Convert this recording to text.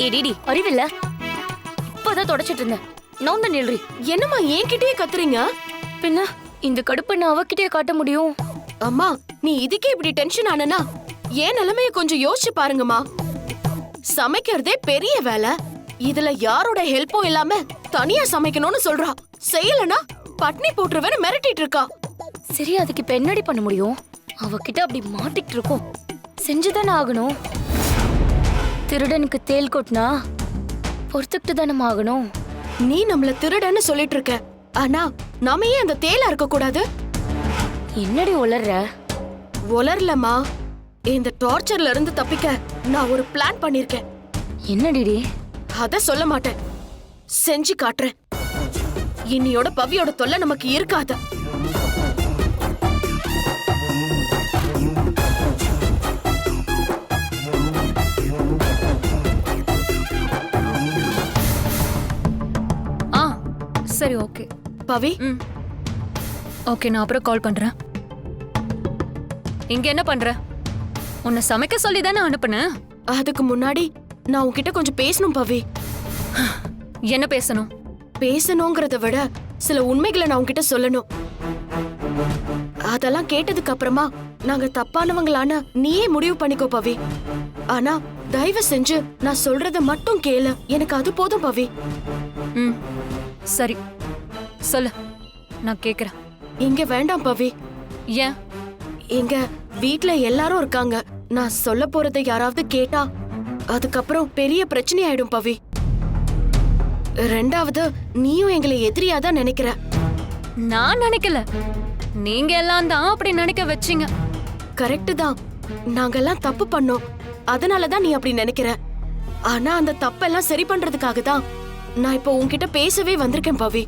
ADT அறிவில்ல, இப்பதான் தொடச்சிட்டு இருந்தேன். நான் தான் நில்றி. என்னம்மா என்கிட்டயே கத்துறீங்க? பின்ன இந்த கடுப்பை நான் அவகிட்டே காட்ட முடியும்? அம்மா நீ இதுக்கே இப்படி டென்ஷன் ஆனனா ஏன் நிலைமைய கொஞ்சம் யோசிச்சு பாருங்கம்மா. சமைக்கிறதே பெரிய வேலை, இதுல யாரோட ஹெல்ப்பும் இல்லாம தனியா சமைக்கணும்னு சொல்றா. செய்யலனா பட்னி போட்டுருவேன்னு மிரட்டிட்டு இருக்கா. சரி, அதுக்கு இப்ப என்னடி பண்ண முடியும்? அவகிட்ட அப்படி மாட்டிக்கிட்டு இருக்கோம், செஞ்சுதானே ஆகணும். திருடனுக்கு தேல் கொட்டினா பொறுத்துக்கிட்டு தானே ஆகணும். நீ நம்மள திருடன்னு சொல்லிட்டு இருக்க, ஆனா நாம ஏன் அந்த தேலா இருக்க கூடாது? என்னடி உளர்ற? உலர்லமா, இந்த டார்ச்சர்ல இருந்து தப்பிக்க நான் ஒரு பிளான் பண்ணிருக்கேன். என்னடி? அத சொல்ல மாட்டேன், செஞ்சு காட்டுறேன். இன்னியோட பவியோட தொல்லை நமக்கு இருக்காது. சரி, ஓகே பவி. ஓகே, நான் அப்புறம் கால் பண்றேன். இங்க என்ன பண்ற? உன்னை சமைக்க சொல்லி தானே அனுப்புனேன். அதுக்கு முன்னாடி நான் உன்கிட்ட கொஞ்சம் பேசணும் பவி. என்ன பேசணும்? பேசணுங்கிறத விட சில உண்மைகளை நான் உன்கிட்ட சொல்லணும். அதெல்லாம் கேட்டதுக்கு அப்புறமா நாங்க தப்பானவங்களான நீயே முடிவு பண்ணிக்கோ பவி. ஆனா தயவு செஞ்சு நான் சொல்றத மட்டும் கேளு, எனக்கு அது போதும் பவி. ம், சரி சொல்லு, நான் கேக்குறேன். இங்க வேண்டாம் பவி. ஏன்? எங்க வீட்ல எல்லாரும் இருக்காங்க, நான் சொல்ல போறதை யாராவது கேட்டா அதுக்கப்புறம் பெரிய பிரச்சனை ஆயிடும் பவி. ரெண்டாவது, நீயும் எங்களை எதிரியாதான் நினைக்கிற. நான் நினைக்கல, நீங்க எல்லாம் தான் அப்படி நினைக்க வச்சீங்க. கரெக்ட் தான், நாங்கெல்லாம் தப்பு பண்ணோம், அதனாலதான் நீ அப்படி நினைக்கிற. ஆனா அந்த தப்பெல்லாம் சரி பண்றதுக்காக தான் நான் இப்போ உன்கிட்ட பேசவே வந்திருக்கேன் பவி.